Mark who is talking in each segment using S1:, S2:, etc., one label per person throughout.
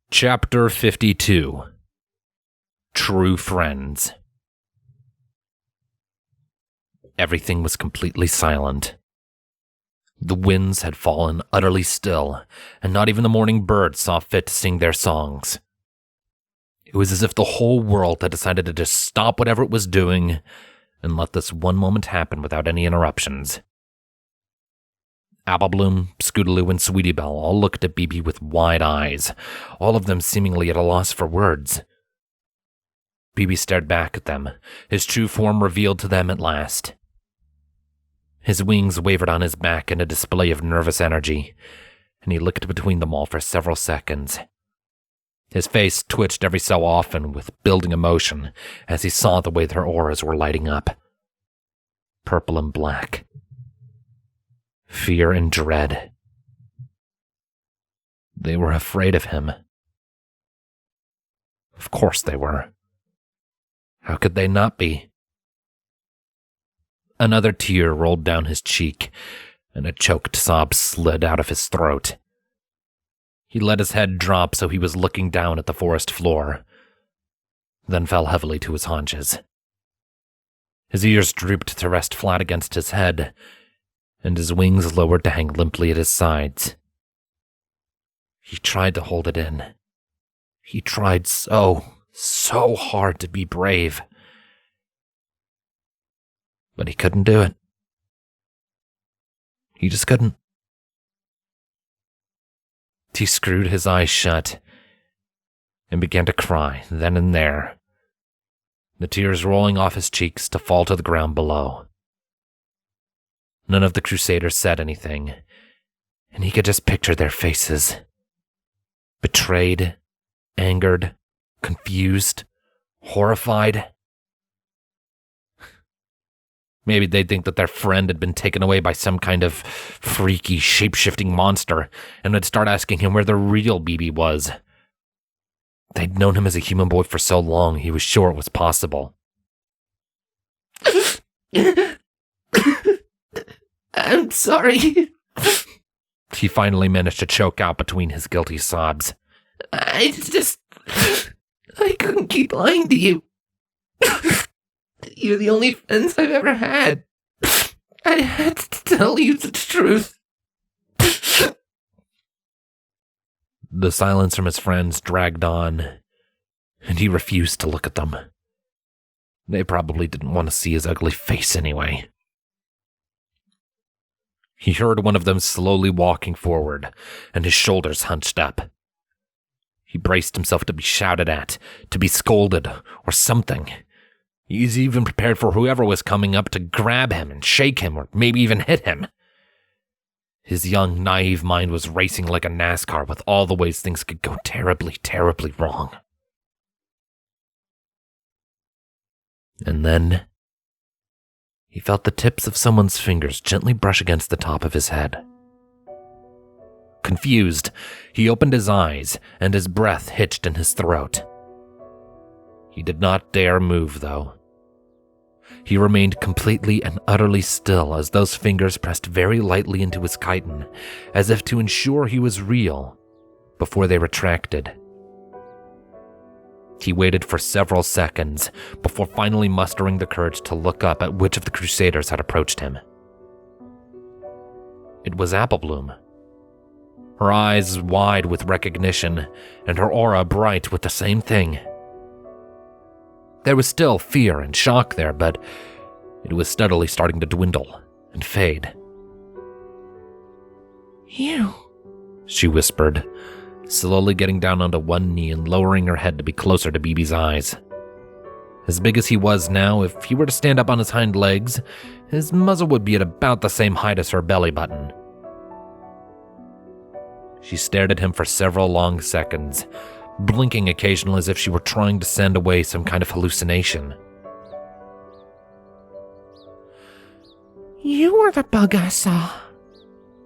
S1: Chapter 52. True Friends. Everything was completely silent. The winds had fallen utterly still, and not even the morning birds saw fit to sing their songs. It was as if the whole world had decided to just stop whatever it was doing and let this one moment happen without any interruptions. Applebloom, Scootaloo, and Sweetie Belle all looked at Beebee with wide eyes, all of them seemingly at a loss for words. Beebee stared back at them, his true form revealed to them at last. His wings wavered on his back in a display of nervous energy, and he looked between them all for several seconds. His face twitched every so often with building emotion as he saw the way their auras were lighting up. Purple and black. Fear and dread. They were afraid of him. Of course they were. How could they not be? Another tear rolled down his cheek, and a choked sob slid out of his throat. He let his head drop so he was looking down at the forest floor, then fell heavily to his haunches. His ears drooped to rest flat against his head, and his wings lowered to hang limply at his sides. He tried to hold it in. He tried so hard to be brave. But he couldn't do it. He just couldn't. He screwed his eyes shut and began to cry then and there, the tears rolling off his cheeks to fall to the ground below. None of the Crusaders said anything, and he could just picture their faces. Betrayed, angered, confused, horrified. Maybe they'd think that their friend had been taken away by some kind of freaky, shape-shifting monster, and would start asking him where the real Beebee was. They'd known him as a human boy for so long, he was sure it was possible.
S2: I'm sorry.
S1: He finally managed to choke out between his guilty sobs.
S2: I couldn't keep lying to you. You're the only friends I've ever had. I had to tell you the truth.
S1: The silence from his friends dragged on, and he refused to look at them. They probably didn't want to see his ugly face anyway. He heard one of them slowly walking forward, and his shoulders hunched up. He braced himself to be shouted at, to be scolded, or something. He was even prepared for whoever was coming up to grab him and shake him, or maybe even hit him. His young, naive mind was racing like a NASCAR with all the ways things could go terribly, terribly wrong. And then he felt the tips of someone's fingers gently brush against the top of his head. Confused, he opened his eyes, and his breath hitched in his throat. He did not dare move, though. He remained completely and utterly still as those fingers pressed very lightly into his chitin, as if to ensure he was real, before they retracted. He waited for several seconds before finally mustering the courage to look up at which of the Crusaders had approached him. It was Applebloom. Her eyes wide with recognition, and her aura bright with the same thing. There was still fear and shock there, but it was steadily starting to dwindle and fade.
S2: You,
S1: she whispered, slowly getting down onto one knee and lowering her head to be closer to Beebee's eyes. As big as he was now, if he were to stand up on his hind legs, his muzzle would be at about the same height as her belly button. She stared at him for several long seconds, blinking occasionally as if she were trying to send away some kind of hallucination.
S2: You were the bug I saw,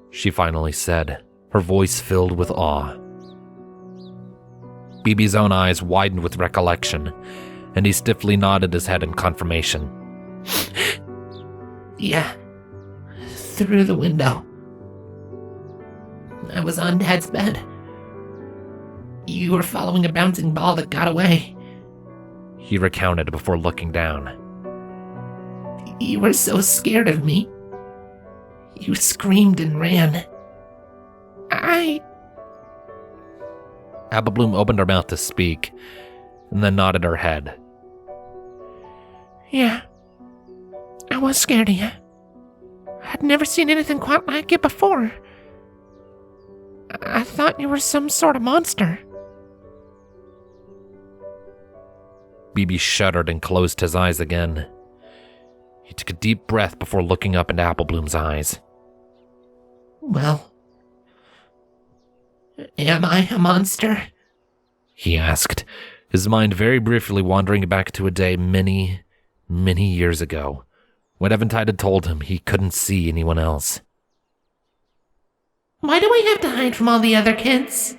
S1: she finally said, her voice filled with awe. Beebee's own eyes widened with recollection, and he stiffly nodded his head in confirmation.
S2: Yeah, through the window. I was on Dad's bed. You were following a bouncing ball that got away.
S1: He recounted before looking down.
S2: You were so scared of me. You screamed and ran.
S1: Apple Bloom opened her mouth to speak, and then nodded her head.
S2: Yeah, I was scared of you. I'd never seen anything quite like it before. I thought you were some sort of monster.
S1: Beebee shuddered and closed his eyes again. He took a deep breath before looking up into Apple Bloom's eyes.
S2: Well, am I a monster?
S1: He asked, his mind very briefly wandering back to a day many, many years ago, when Eventide had told him he couldn't see anyone else.
S2: Why do we have to hide from all the other kids?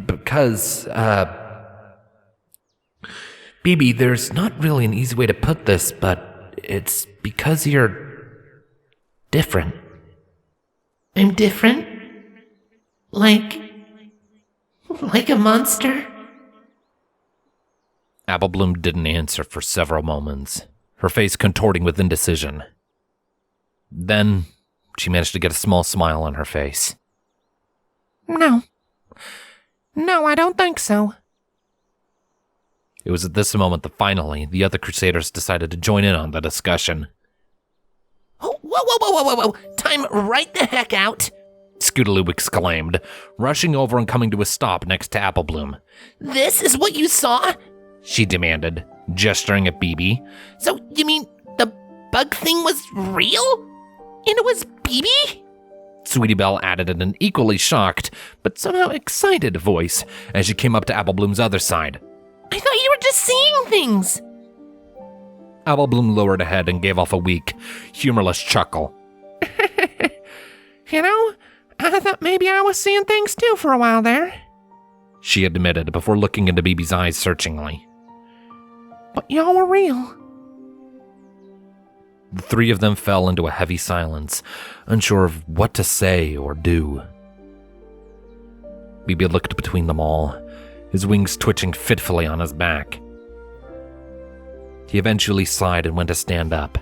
S1: Because, Beebee, there's not really an easy way to put this, but it's because you're different.
S2: I'm different? Like a monster?
S1: Apple Bloom didn't answer for several moments, her face contorting with indecision. Then, she managed to get a small smile on her face.
S2: No, I don't think so.
S1: It was at this moment that finally the other Crusaders decided to join in on the discussion.
S2: Oh, whoa. Time right the heck out.
S1: Scootaloo exclaimed, rushing over and coming to a stop next to Apple Bloom.
S2: This is what you saw?
S1: She demanded, gesturing at Beebee.
S2: So, you mean the bug thing was real? And it was Beebee?
S1: Sweetie Belle added in an equally shocked, but somehow excited voice as she came up to Apple Bloom's other side.
S2: I thought you were just seeing things.
S1: Apple Bloom lowered a head and gave off a weak, humorless chuckle.
S2: You know, I thought maybe I was seeing things too for a while there.
S1: She admitted before looking into Beebee's eyes searchingly.
S2: But y'all were real.
S1: The three of them fell into a heavy silence, unsure of what to say or do. Beebee looked between them all, his wings twitching fitfully on his back. He eventually sighed and went to stand up.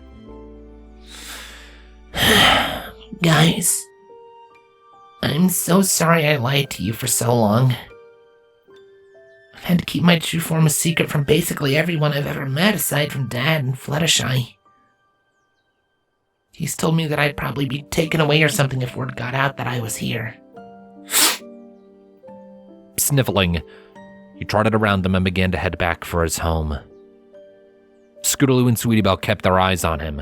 S2: Guys, I'm so sorry I lied to you for so long. I've had to keep my true form a secret from basically everyone I've ever met aside from Dad and Fluttershy. He's told me that I'd probably be taken away or something if word got out that I was here.
S1: Sniffling, he trotted around them and began to head back for his home. Scootaloo and Sweetie Belle kept their eyes on him,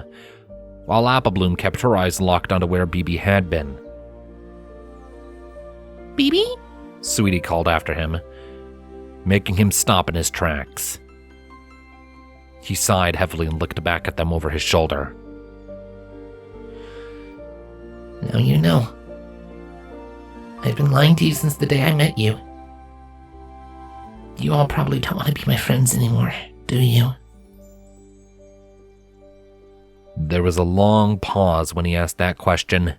S1: while Apple Bloom kept her eyes locked onto where Beebee had been.
S2: Beebee?
S1: Sweetie called after him, making him stop in his tracks. He sighed heavily and looked back at them over his shoulder.
S2: Now you know. I've been lying to you since the day I met you. You all probably don't want to be my friends anymore, do you?
S1: There was a long pause when he asked that question,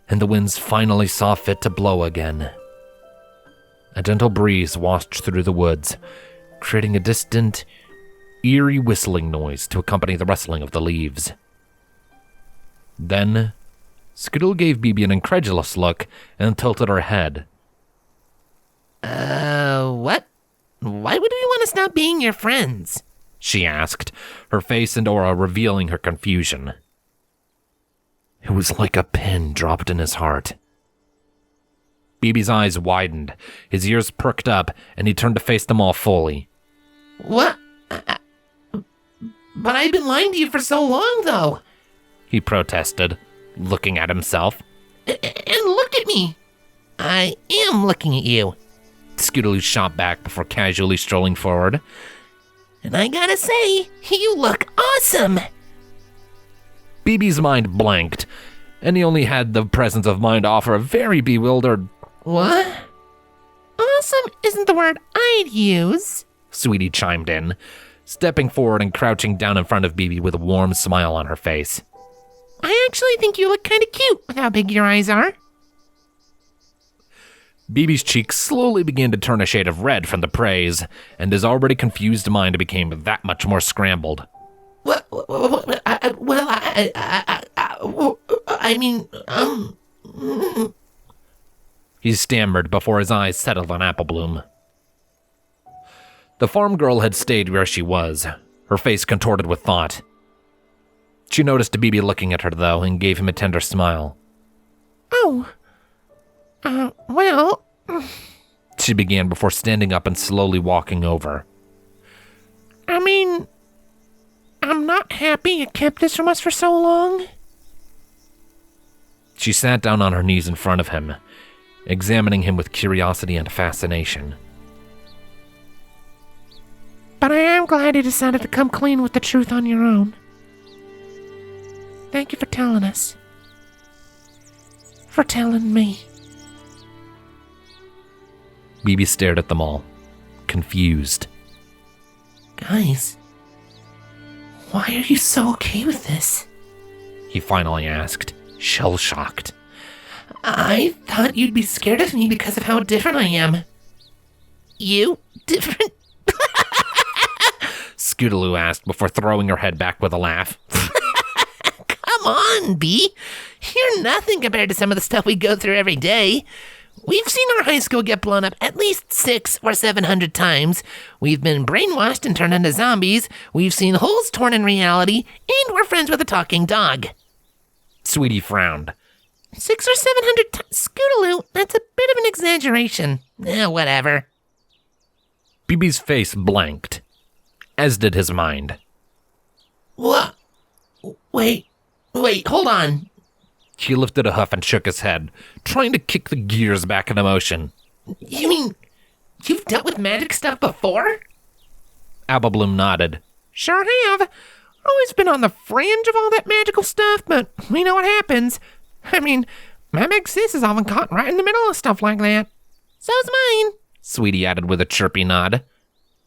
S1: and the winds finally saw fit to blow again. A gentle breeze washed through the woods, creating a distant, eerie whistling noise to accompany the rustling of the leaves. Then, Scootaloo gave Beebee an incredulous look and tilted her head.
S2: What? Why would we want to stop being your friends?
S1: She asked, her face and aura revealing her confusion. It was like a pin dropped in his heart. Beebee's eyes widened, his ears perked up, and he turned to face them all fully.
S2: What? But I've been lying to you for so long, though.
S1: He protested, looking at himself.
S2: And look at me. I am looking at you.
S1: Scootaloo shot back before casually strolling forward.
S2: And I gotta say, you look awesome.
S1: Beebee's mind blanked, and he only had the presence of mind to offer a very bewildered,
S2: "What? Awesome isn't the word I'd use,"
S1: Sweetie chimed in, stepping forward and crouching down in front of Beebee with a warm smile on her face.
S2: "I actually think you look kinda cute with how big your eyes are."
S1: Beebee's cheeks slowly began to turn a shade of red from the praise, and his already confused mind became that much more scrambled. He stammered before his eyes settled on Applebloom. The farm girl had stayed where she was, her face contorted with thought. She noticed Beebee looking at her, though, and gave him a tender smile.
S2: Well...
S1: She began before standing up and slowly walking over.
S2: I'm not happy you kept this from us for so long.
S1: She sat down on her knees in front of him, examining him with curiosity and fascination.
S2: But I am glad you decided to come clean with the truth on your own. Thank you for telling us. For telling me.
S1: Beebee stared at them all, confused.
S2: Guys, why are you so okay with this?
S1: He finally asked, shell-shocked.
S2: I thought you'd be scared of me because of how different I am. You? Different?
S1: Scootaloo asked before throwing her head back with a laugh.
S2: Come on, Bee. You're nothing compared to some of the stuff we go through every day. We've seen our high school get blown up at least 600 or 700 times. We've been brainwashed and turned into zombies. We've seen holes torn in reality, and we're friends with a talking dog.
S1: Sweetie frowned.
S2: 600 or 700 times? Scootaloo, that's a bit of an exaggeration. Whatever.
S1: Beebee's face blanked, as did his mind.
S2: What? Wait, hold on.
S1: He lifted a hoof and shook his head, trying to kick the gears back into motion.
S2: You mean you've dealt with magic stuff before?
S1: Applebloom nodded.
S2: Sure have. Always been on the fringe of all that magical stuff, but we know what happens. My big sis is often caught right in the middle of stuff like that. So's mine,
S1: Sweetie added with a chirpy nod.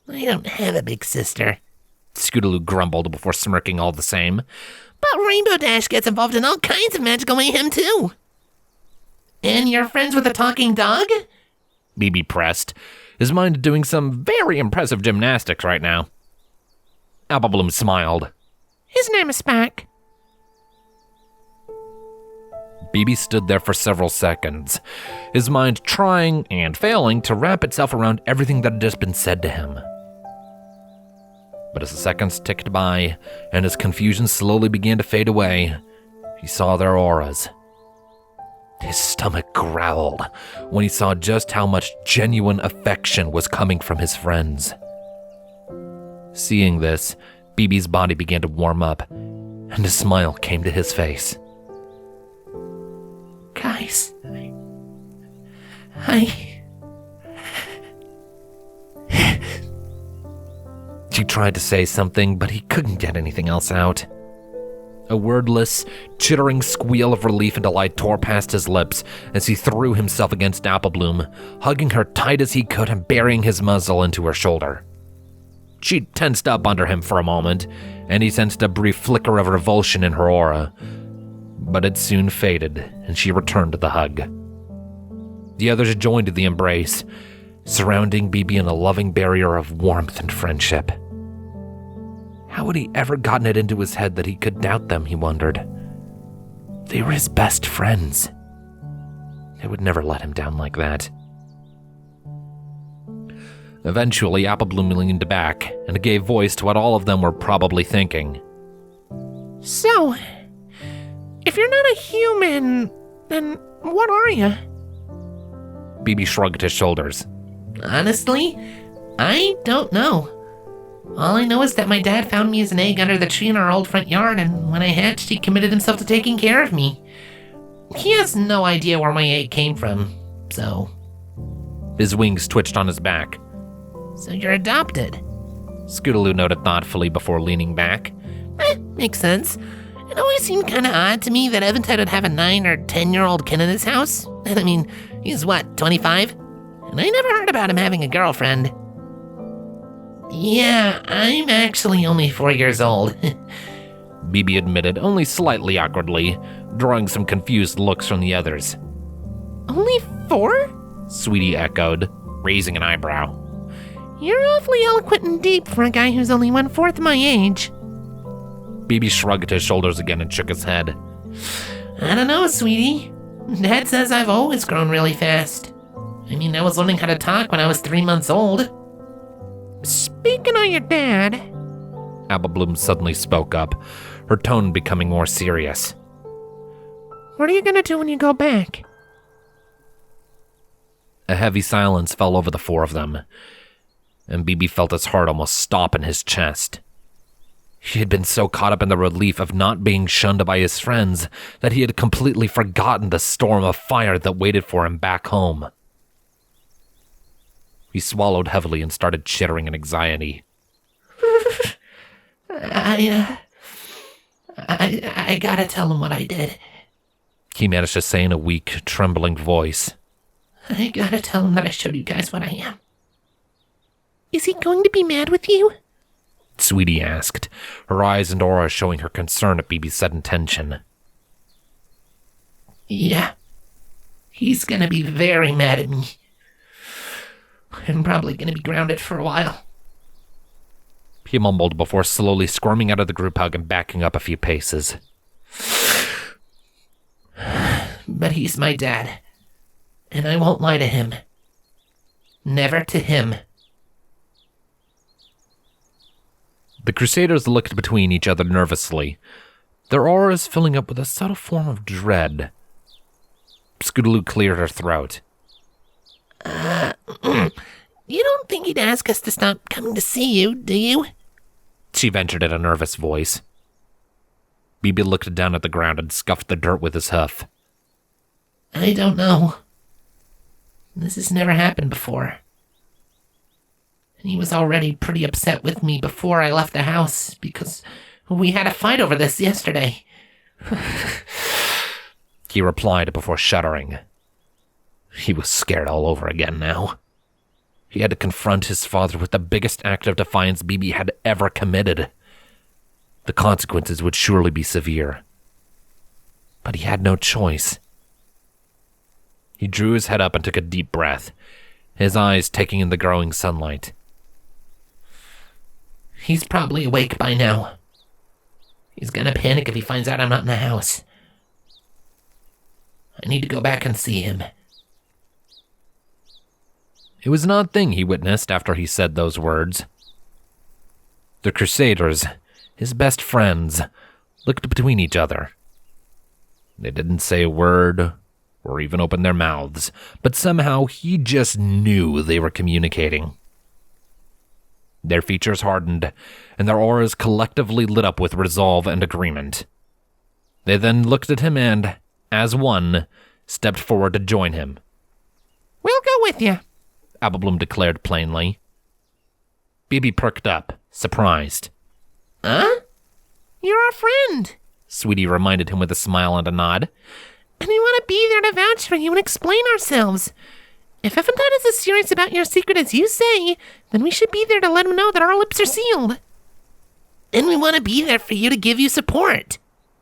S2: I don't have a big sister,
S1: Scootaloo grumbled before smirking all the same.
S2: But Rainbow Dash gets involved in all kinds of magical mayhem, too. And you're friends with a talking dog?
S1: Beebee pressed, his mind doing some very impressive gymnastics right now. Applebloom smiled.
S2: His name is Spike.
S1: Beebee stood there for several seconds, his mind trying and failing to wrap itself around everything that had just been said to him. But as the seconds ticked by, and his confusion slowly began to fade away, he saw their auras. His stomach growled when he saw just how much genuine affection was coming from his friends. Seeing this, Beebee's body began to warm up, and a smile came to his face.
S2: Guys,
S1: He tried to say something, but he couldn't get anything else out. A wordless, chittering squeal of relief and delight tore past his lips as he threw himself against Applebloom, hugging her tight as he could and burying his muzzle into her shoulder. She tensed up under him for a moment, and he sensed a brief flicker of revulsion in her aura, but it soon faded, and she returned to the hug. The others joined in the embrace, surrounding Beebee in a loving barrier of warmth and friendship. How had he ever gotten it into his head that he could doubt them, he wondered. They were his best friends. They would never let him down like that. Eventually, Applebloom leaned back and gave voice to what all of them were probably thinking.
S2: So, if you're not a human, then what are you?
S1: Beebee shrugged his shoulders.
S2: Honestly, I don't know. All I know is that my dad found me as an egg under the tree in our old front yard, and when I hatched, he committed himself to taking care of me. He has no idea where my egg came from, so...
S1: His wings twitched on his back.
S2: So you're adopted?
S1: Scootaloo noted thoughtfully before leaning back.
S2: Makes sense. It always seemed kind of odd to me that Eventide would have a 9 or 10-year-old kid in his house. He's what, 25? And I never heard about him having a girlfriend. Yeah, I'm actually only 4 years old.
S1: Beebee admitted, only slightly awkwardly, drawing some confused looks from the others.
S2: Only 4?
S1: Sweetie echoed, raising an eyebrow.
S2: You're awfully eloquent and deep for a guy who's only 1/4 my age.
S1: Beebee shrugged his shoulders again and shook his head.
S2: I don't know, sweetie. Dad says I've always grown really fast. I mean, I was learning how to talk when I was 3 months old. Speaking of your dad...
S1: Apple Bloom suddenly spoke up, her tone becoming more serious.
S2: What are you gonna do when you go back?
S1: A heavy silence fell over the four of them, and Beebee felt his heart almost stop in his chest. He had been so caught up in the relief of not being shunned by his friends that he had completely forgotten the storm of fire that waited for him back home. He swallowed heavily and started chittering in anxiety.
S2: I gotta tell him what I did.
S1: He managed to say in a weak, trembling voice.
S2: I gotta tell him that I showed you guys what I am. Is he going to be mad with you?
S1: Sweetie asked, her eyes and aura showing her concern at Beebee's sudden tension.
S2: Yeah. He's gonna be very mad at me. I'm probably gonna be grounded for a while.
S1: He mumbled before slowly squirming out of the group hug and backing up a few paces.
S2: But he's my dad. And I won't lie to him. Never to him.
S1: The Crusaders looked between each other nervously, their auras filling up with a subtle form of dread. Scootaloo cleared her throat.
S2: You don't think he'd ask us to stop coming to see you, do you?
S1: She ventured in a nervous voice. Beebee looked down at the ground and scuffed the dirt with his hoof.
S2: I don't know. This has never happened before. And he was already pretty upset with me before I left the house because we had a fight over this yesterday.
S1: He replied before shuddering. He was scared all over again now. He had to confront his father with the biggest act of defiance Beebee had ever committed. The consequences would surely be severe. But he had no choice. He drew his head up and took a deep breath, his eyes taking in the growing sunlight.
S2: He's probably awake by now. He's gonna panic if he finds out I'm not in the house. I need to go back and see him.
S1: It was an odd thing he witnessed after he said those words. The Crusaders, his best friends, looked between each other. They didn't say a word or even open their mouths, but somehow he just knew they were communicating. Their features hardened, and their auras collectively lit up with resolve and agreement. They then looked at him and, as one, stepped forward to join him.
S2: We'll go with you,
S1: Apple Bloom declared plainly. Beebee perked up, surprised.
S2: Huh? You're our friend,
S1: Sweetie reminded him with a smile and a nod.
S2: And we want to be there to vouch for you and explain ourselves. If Eventide is as serious about your secret as you say, then we should be there to let him know that our lips are sealed. And we want to be there for you to give you support,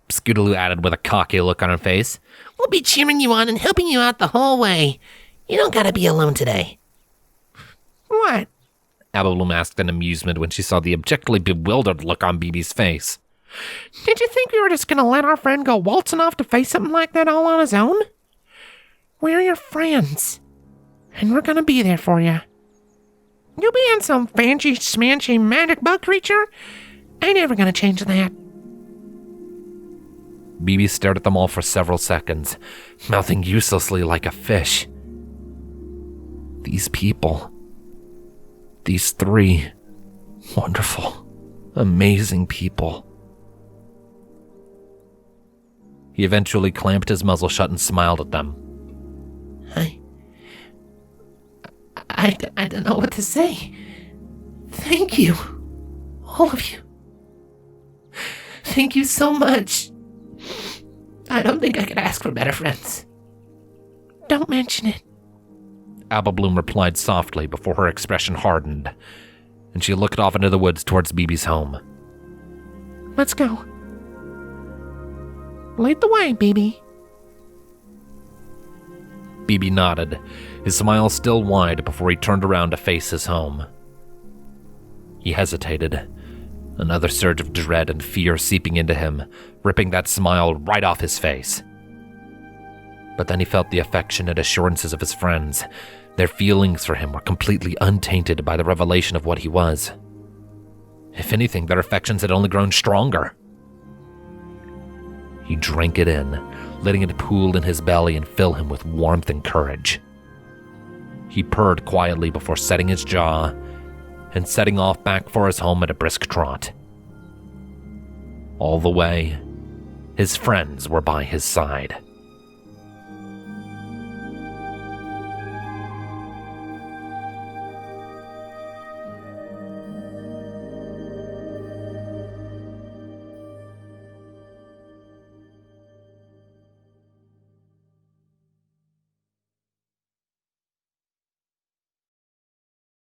S1: Scootaloo added with a cocky look on her face.
S2: We'll be cheering you on and helping you out the whole way. You don't gotta be alone today. What?
S1: Apple Bloom asked in amusement when she saw the objectively bewildered look on Beebee's face.
S2: Did you think we were just gonna let our friend go waltzing off to face something like that all on his own? We're your friends, and we're gonna be there for you. You being some fancy, smanchy magic bug creature ain't ever gonna change that.
S1: Beebee stared at them all for several seconds, mouthing uselessly like a fish. These people. These three wonderful, amazing people. He eventually clamped his muzzle shut and smiled at them.
S2: I don't know what to say. Thank you. All of you. Thank you so much. I don't think I could ask for better friends. Don't mention it.
S1: Apple Bloom replied softly before her expression hardened, and she looked off into the woods towards Beebee's home.
S2: Let's go. Lead the way, Beebee.
S1: Beebee nodded, his smile still wide before he turned around to face his home. He hesitated, another surge of dread and fear seeping into him, ripping that smile right off his face. But then he felt the affectionate assurances of his friends. Their feelings for him were completely untainted by the revelation of what he was. If anything, their affections had only grown stronger. He drank it in, letting it pool in his belly and fill him with warmth and courage. He purred quietly before setting his jaw and setting off back for his home at a brisk trot. All the way, his friends were by his side.